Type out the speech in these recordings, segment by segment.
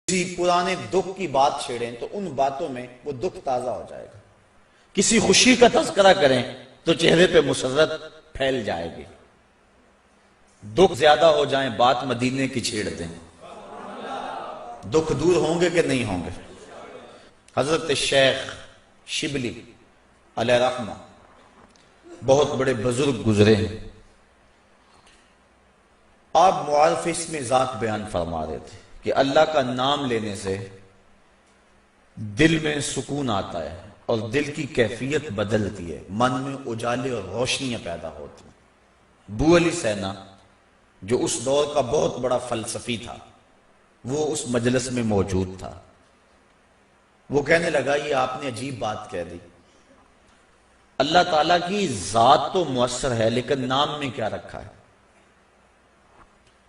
کسی پرانے دکھ کی بات چھیڑیں تو ان باتوں میں وہ دکھ تازہ ہو جائے گا، کسی خوشی کا تذکرہ کریں تو چہرے پہ مسرت پھیل جائے گی، دکھ زیادہ ہو جائیں بات مدینے کی چھیڑ دیں، دکھ دور ہوں گے کہ نہیں ہوں گے۔ حضرت شیخ شبلی علیہ رحمہ بہت بڑے بزرگ گزرے ہیں، آپ معارف اسم ذات بیان فرما رہے تھے کہ اللہ کا نام لینے سے دل میں سکون آتا ہے اور دل کی کیفیت بدلتی ہے، من میں اجالے اور روشنیاں پیدا ہوتی ہیں۔ بو علی سینا جو اس دور کا بہت بڑا فلسفی تھا وہ اس مجلس میں موجود تھا، وہ کہنے لگا یہ آپ نے عجیب بات کہہ دی، اللہ تعالیٰ کی ذات تو مؤثر ہے لیکن نام میں کیا رکھا ہے؟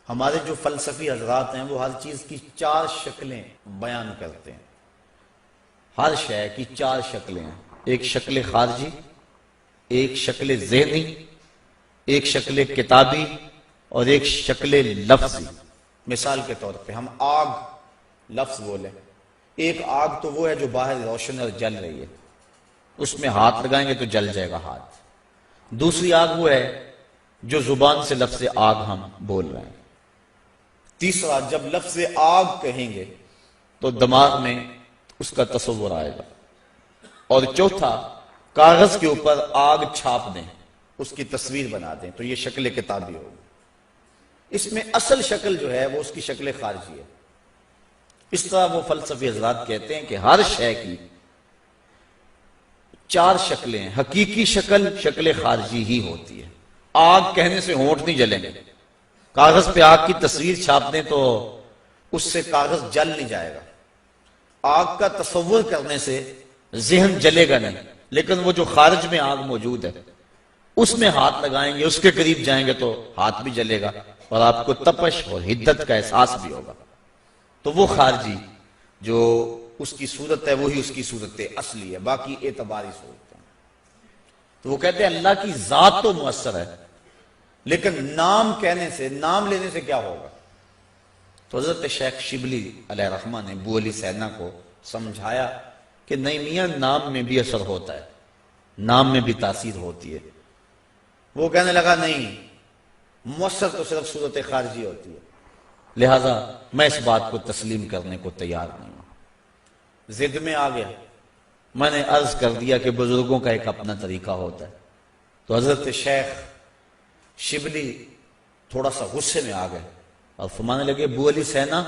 ہمارے جو فلسفی حضرات ہیں وہ ہر چیز کی 4 شکلیں بیان کرتے ہیں، ہر شے کی 4 شکلیں ہیں، ایک شکل خارجی، ایک شکل ذہنی، ایک شکل کتابی اور ایک شکل لفظی۔ مثال کے طور پہ ہم آگ لفظ بولیں، ایک آگ تو وہ ہے جو باہر روشن اور جل رہی ہے، اس میں ہاتھ لگائیں گے تو جل جائے گا ہاتھ۔ دوسری آگ وہ ہے جو زبان سے لفظ آگ ہم بول رہے ہیں۔ تیسرا جب لفظ آگ کہیں گے تو دماغ میں اس کا تصور آئے گا، اور چوتھا کاغذ کے اوپر آگ چھاپ دیں، اس کی تصویر بنا دیں تو یہ شکل کتابی ہوگی۔ اس میں اصل شکل جو ہے وہ اس کی شکل خارجی ہے۔ اس طرح وہ فلسفی حضرات کہتے ہیں کہ ہر شے کی 4 شکلیں ہیں، حقیقی شکل شکل خارجی ہی ہوتی ہے۔ آگ کہنے سے ہونٹ نہیں جلیں گے، کاغذ پہ آگ کی تصویر چھاپ دیں تو اس سے کاغذ جل نہیں جائے گا، آگ کا تصور کرنے سے ذہن جلے گا نہیں، لیکن وہ جو خارج میں آگ موجود ہے اس میں ہاتھ لگائیں گے، اس کے قریب جائیں گے تو ہاتھ بھی جلے گا اور آپ کو تپش اور حدت کا احساس بھی ہوگا۔ تو وہ خارجی جو اس کی صورت ہے وہی اس کی صورت اصلی ہے، باقی اعتباری صورت ہے۔ تو وہ کہتے ہیں اللہ کی ذات تو مؤثر ہے لیکن نام کہنے سے، نام لینے سے کیا ہوگا؟ تو حضرت شیخ شبلی علیہ رحمہ نے بو علی سینا کو سمجھایا کہ نہیں میاں، نام میں بھی اثر ہوتا ہے، نام میں بھی تاثیر ہوتی ہے۔ وہ کہنے لگا نہیں، مؤثر تو صرف صورت خارجی ہوتی ہے، لہذا میں اس بات کو تسلیم کرنے کو تیار نہیں ہوں۔ ضد میں آ گیا، میں نے عرض کر دیا کہ بزرگوں کا ایک اپنا طریقہ ہوتا ہے۔ تو حضرت شیخ شبلی تھوڑا سا غصے میں آ گئے اور فرمانے لگے بو علی سینا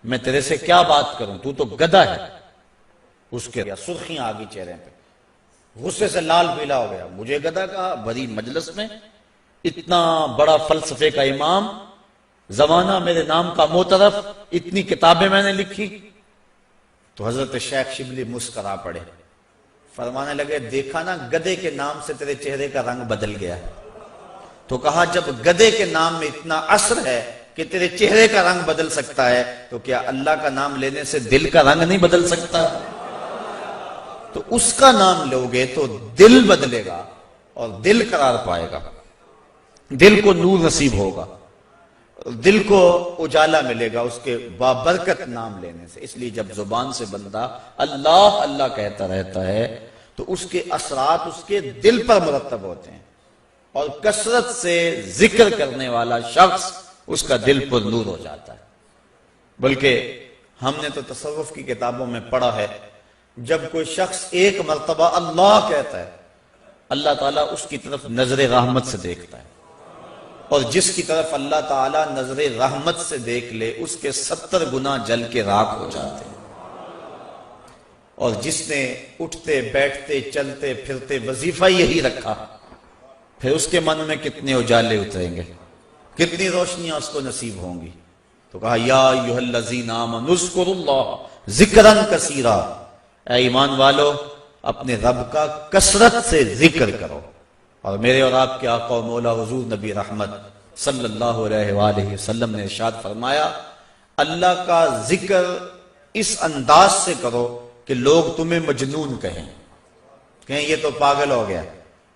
میں تیرے سے کیا بات کروں، تو گدھا ہے۔ اس کے سرخیاں آ گئی چہرے پہ، غصے سے لال پیلا ہو گیا، مجھے گدھا کہا بڑی مجلس میں، اتنا بڑا فلسفے کا امام، زمانہ میرے نام کا معترف، اتنی کتابیں میں نے لکھی۔ تو حضرت شیخ شبلی مسکرا پڑے، فرمانے لگے دیکھا نا گدھے کے نام سے تیرے چہرے کا رنگ بدل گیا۔ تو کہا جب گدھے کے نام میں اتنا اثر ہے کہ تیرے چہرے کا رنگ بدل سکتا ہے تو کیا اللہ کا نام لینے سے دل کا رنگ نہیں بدل سکتا؟ تو اس کا نام لوگے تو دل بدلے گا اور دل قرار پائے گا، دل کو نور نصیب ہوگا، دل کو اجالا ملے گا اس کے بابرکت نام لینے سے۔ اس لیے جب زبان سے بندہ اللہ اللہ کہتا رہتا ہے تو اس کے اثرات اس کے دل پر مرتب ہوتے ہیں، اور کثرت سے ذکر کرنے والا شخص اس کا دل پر نور ہو جاتا ہے۔ بلکہ ہم نے تو تصوف کی کتابوں میں پڑھا ہے جب کوئی شخص ایک مرتبہ اللہ کہتا ہے اللہ تعالیٰ اس کی طرف نظر رحمت سے دیکھتا ہے، اور جس کی طرف اللہ تعالیٰ نظر رحمت سے دیکھ لے اس کے 70 گنا جل کے راکھ ہو جاتے ہیں، اور جس نے اٹھتے بیٹھتے چلتے پھرتے وظیفہ یہی رکھا پھر اس کے من میں کتنے اجالے اتریں گے، کتنی روشنیاں اس کو نصیب ہوں گی۔ تو کہا یا ایھا الذین آمنوا اذکروا اللہ ذکرا کثیرا، اے ایمان والو اپنے رب کا کثرت سے ذکر کرو۔ اور میرے اور آپ کے آقا و مولا حضور نبی رحمت صلی اللہ علیہ وآلہ وسلم نے ارشاد فرمایا اللہ کا ذکر اس انداز سے کرو کہ لوگ تمہیں مجنون کہیں یہ تو پاگل ہو گیا۔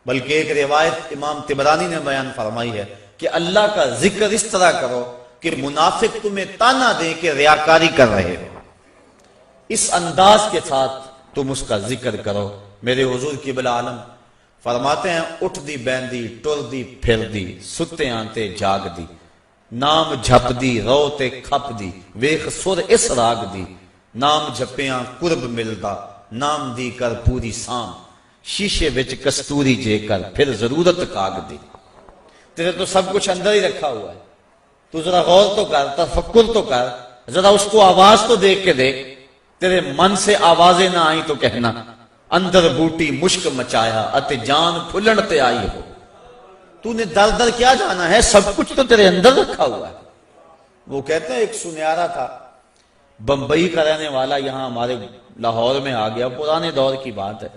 بلکہ ایک روایت امام طبرانی نے بیان فرمائی ہے کہ اللہ کا ذکر اس طرح کرو کہ منافق تمہیں تانا دے کہ ریاکاری کر رہے ہو۔ اس انداز کے ساتھ تم اس کا ذکر کرو۔ میرے حضور قبلہ عالم فرماتے ہیں اٹھ دی بیندی ٹر دی پھر دی ستے آنتے جاگ دی نام جھپ دی رو تے کھپ دی ویخ سر اس راگ دی نام جھپیاں قرب ملدا نام دی کر پوری سام شیشے وچ کستوری جے کر پھر ضرورت کاگ دی۔ تیرے تو سب کچھ اندر ہی رکھا ہوا ہے، تو ذرا غور تو کر، تفکر تو کر، ذرا اس کو آواز تو دیکھ کے دیکھ۔ تیرے من سے آوازیں نہ آئیں تو کہنا اندر بوٹی مشک مچایا اتے جان پھلن تے آئی ہو۔ تو نے در در کیا جانا ہے، سب کچھ تو تیرے اندر رکھا ہوا ہے۔ وہ کہتے ہیں ایک سنیارا تھا، بمبئی کا رہنے والا، یہاں ہمارے لاہور میں آ گیا، پرانے دور کی بات ہے۔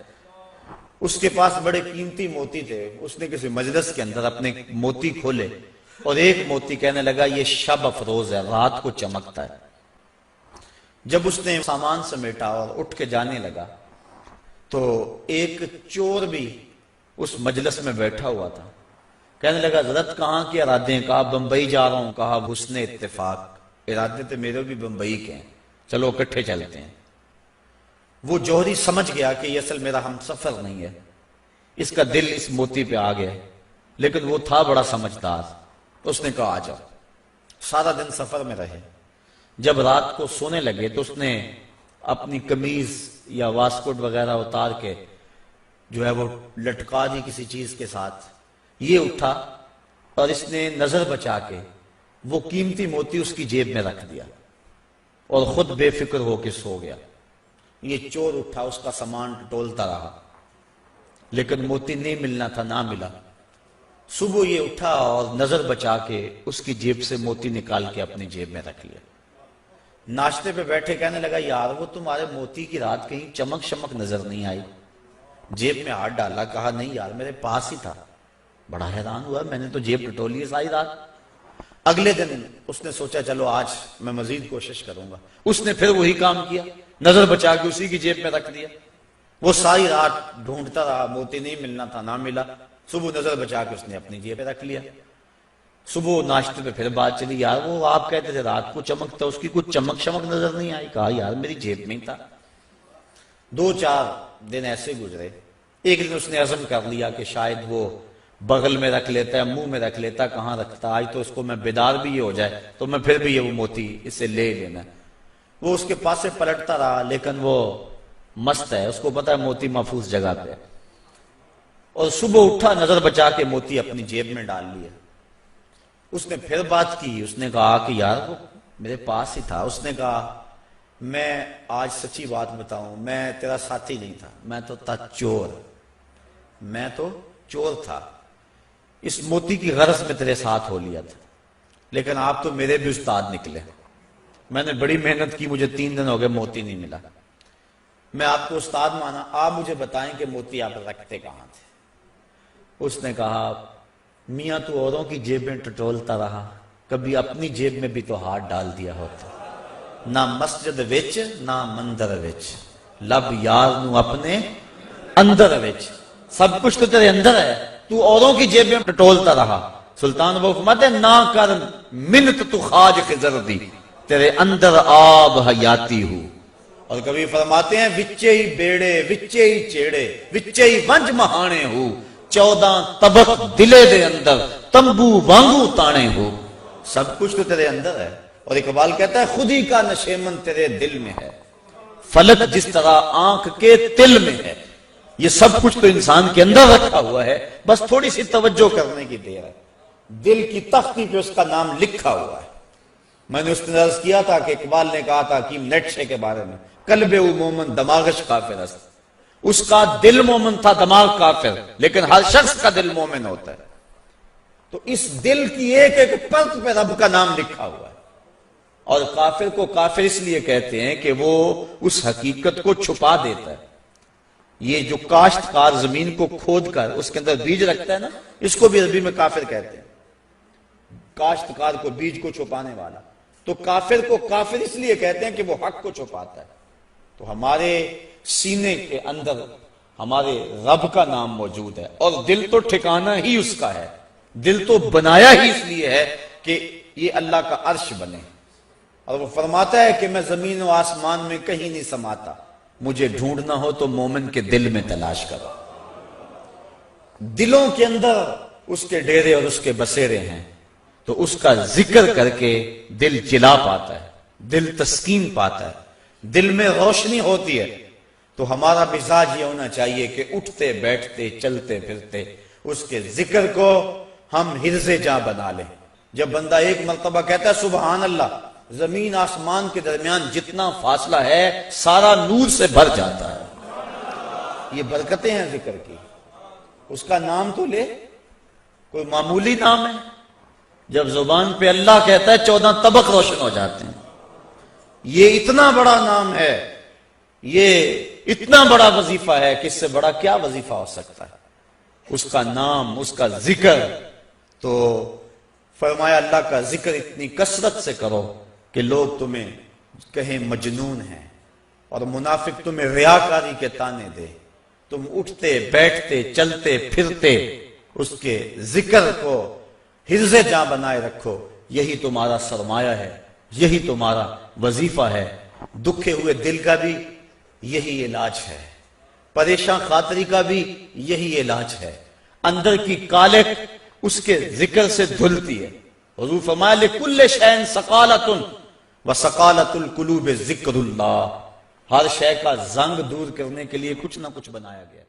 اس کے پاس بڑے قیمتی موتی تھے، اس نے کسی مجلس کے اندر اپنے موتی کھولے اور ایک موتی کہنے لگا یہ شب افروز ہے، رات کو چمکتا ہے۔ جب اس نے سامان سمیٹا اور اٹھ کے جانے لگا تو ایک چور بھی اس مجلس میں بیٹھا ہوا تھا، کہنے لگا حضرت کہاں کے ارادے ہیں؟ کہا بمبئی جا رہا ہوں۔ کہا حسن اتفاق، ارادے تو میرے بھی بمبئی کے ہیں، چلو اکٹھے چلتے ہیں۔ وہ جوہری سمجھ گیا کہ یہ اصل میرا ہم سفر نہیں ہے، اس کا دل اس موتی پہ آ گیا، لیکن وہ تھا بڑا سمجھدار۔ اس نے کہا آ جاؤ۔ سارا دن سفر میں رہے، جب رات کو سونے لگے تو اس نے اپنی قمیض یا واسکٹ وغیرہ اتار کے جو ہے وہ لٹکا دی کسی چیز کے ساتھ۔ یہ اٹھا اور اس نے نظر بچا کے وہ قیمتی موتی اس کی جیب میں رکھ دیا اور خود بے فکر ہو کے سو گیا۔ یہ چور اٹھا، اس کا سامان ٹولتا رہا، لیکن موتی نہیں ملنا تھا، نہ ملا۔ صبح یہ اٹھا اور نظر بچا کے اس کی جیب سے موتی نکال کے اپنی جیب میں رکھ لیا۔ ناشتے پہ بیٹھے کہنے لگا یار وہ تمہارے موتی کی رات کہیں چمک شمک نظر نہیں آئی؟ جیب میں ہاتھ ڈالا، کہا نہیں یار میرے پاس ہی تھا۔ بڑا حیران ہوا، میں نے تو جیب ٹٹولی ہے ساری رات۔ اگلے دن اس نے سوچا چلو آج میں مزید کوشش کروں گا۔ اس نے پھر وہی کام کیا، نظر بچا کے اسی کی جیب میں رکھ دیا۔ وہ ساری رات ڈھونڈتا رہا، موتی نہیں ملنا تھا، نہ ملا۔ صبح نظر بچا کے اس نے اپنی جیب میں رکھ لیا۔ صبح ناشتے پہ پھر بات چلی، یار وہ آپ کہتے تھے رات کو چمکتا، اس کی کچھ چمک شمک نظر نہیں آئی؟ کہا یار میری جیب میں ہی تھا۔ 2-4 دن ایسے گزرے۔ ایک دن اس نے عزم کر لیا کہ شاید وہ بغل میں رکھ لیتا ہے، منہ میں رکھ لیتا، کہاں رکھتا، آج تو اس کو میں بیدار بھی یہ ہو جائے تو میں پھر بھی یہ وہ موتی اس سے لے لینا۔ وہ اس کے پاس سے پلٹتا رہا، لیکن وہ مست ہے، اس کو پتا ہے موتی محفوظ جگہ پہ۔ اور صبح اٹھا، نظر بچا کے موتی اپنی جیب میں ڈال لیا۔ اس نے پھر بات کی، اس نے کہا کہ یار وہ میرے پاس ہی تھا۔ اس نے کہا میں آج سچی بات بتاؤں، میں تیرا ساتھی نہیں تھا، میں تو تھا چور، میں تو چور تھا۔ اس موتی کی غرض میں تیرے ساتھ ہو لیا تھا، لیکن آپ تو میرے بھی استاد نکلے۔ میں نے بڑی محنت کی، مجھے 3 دن ہو گئے موتی نہیں ملا۔ میں آپ کو استاد مانا، آپ مجھے بتائیں کہ موتی آپ رکھتے کہاں تھے؟ اس نے کہا میاں تو اوروں کی جیب میں ٹٹولتا رہا، کبھی اپنی جیب میں بھی تو ہاتھ ڈال دیا ہوتا۔ نہ مسجد وچ نہ مندر وچ، لب یار نو اپنے اندر وچ۔ سب کچھ تو تیرے اندر ہے، تو اوروں کی جیب میں ٹٹولتا رہا۔ سلطان وہ فرماتے ہیں نہ کر منت تو خواج خضر دی، تیرے اندر آب حیاتی ہو۔ اور کبھی فرماتے ہیں وچے ہی بیڑے وچے ہی چیڑے وچے ہی ونج مہانے ہو، 14 طبق دلے دے اندر تمبو وانگو تانے ہو۔ سب کچھ تو تیرے اندر ہے۔ اور اقبال کہتا ہے خود ہی کا نشیمن تیرے دل میں ہے، فلک جس طرح آنکھ کے تل میں ہے۔ یہ سب کچھ تو انسان کے اندر رکھا ہوا ہے، بس تھوڑی سی توجہ کرنے کی دیر ہے۔ دل کی تختی پہ اس کا نام لکھا ہوا ہے۔ میں نے اس نے عرض کیا تھا کہ اقبال نے کہا تھا حکیم نیٹشے کے بارے میں، قلب او مومن دماغش کافر است۔ اس کا دل مومن تھا، دماغ کافر، لیکن ہر شخص کا دل مومن ہوتا ہے۔ تو اس دل کی ایک ایک پرت پہ رب کا نام لکھا ہوا ہے۔ اور کافر کو کافر اس لیے کہتے ہیں کہ وہ اس حقیقت کو چھپا دیتا ہے۔ یہ جو کاشتکار زمین کو کھود کر اس کے اندر بیج رکھتا ہے نا، اس کو بھی عربی میں کافر کہتے ہیں، کاشتکار کو، بیج کو چھپانے والا۔ تو کافر کو کافر اس لیے کہتے ہیں کہ وہ حق کو چھپاتا ہے۔ تو ہمارے سینے کے اندر ہمارے رب کا نام موجود ہے، اور دل تو ٹھکانہ ہی اس کا ہے۔ دل تو بنایا ہی اس لیے ہے کہ یہ اللہ کا عرش بنے۔ اور وہ فرماتا ہے کہ میں زمین و آسمان میں کہیں نہیں سماتا، مجھے ڈھونڈنا ہو تو مومن کے دل میں تلاش کرو۔ دلوں کے اندر اس کے ڈیرے اور اس کے بسیرے ہیں، تو اس کا ذکر کر کے دل چلا پاتا ہے، دل تسکین پاتا ہے، دل میں روشنی ہوتی ہے۔ تو ہمارا مزاج یہ ہونا چاہیے کہ اٹھتے بیٹھتے چلتے پھرتے اس کے ذکر کو ہم حرز جاں بنا لیں۔ جب بندہ ایک مرتبہ کہتا ہے سبحان اللہ، زمین آسمان کے درمیان جتنا فاصلہ ہے سارا نور سے بھر جاتا ہے۔ یہ برکتیں ہیں ذکر کی۔ اس کا نام تو لے، کوئی معمولی نام ہے؟ جب زبان پہ اللہ کہتا ہے 14 طبق روشن ہو جاتے ہیں۔ یہ اتنا بڑا نام ہے، یہ اتنا بڑا وظیفہ ہے کہ اس سے بڑا کیا وظیفہ ہو سکتا ہے؟ اس کا نام، اس کا ذکر۔ تو فرمایا اللہ کا ذکر اتنی کثرت سے کرو کہ لوگ تمہیں کہیں مجنون ہیں، اور منافق تمہیں ریاکاری کے تانے دے۔ تم اٹھتے بیٹھتے چلتے پھرتے اس کے ذکر کو حرز جاں بنائے رکھو، یہی تمہارا سرمایہ ہے، یہی تمہارا وظیفہ ہے۔ دکھے ہوئے دل کا بھی یہی علاج ہے، پریشان خاطری کا بھی یہی علاج ہے۔ اندر کی کالک اس کے ذکر سے دھلتی ہے۔ حضور فرمایا لِكُلِّ شَيْءٍ سَقَالَةٌ وَسَقَالَةُ الْقُلُوبِ ذِكْرُ اللَّهِ۔ ہر شے کا زنگ دور کرنے کے لیے کچھ نہ کچھ بنایا گیا۔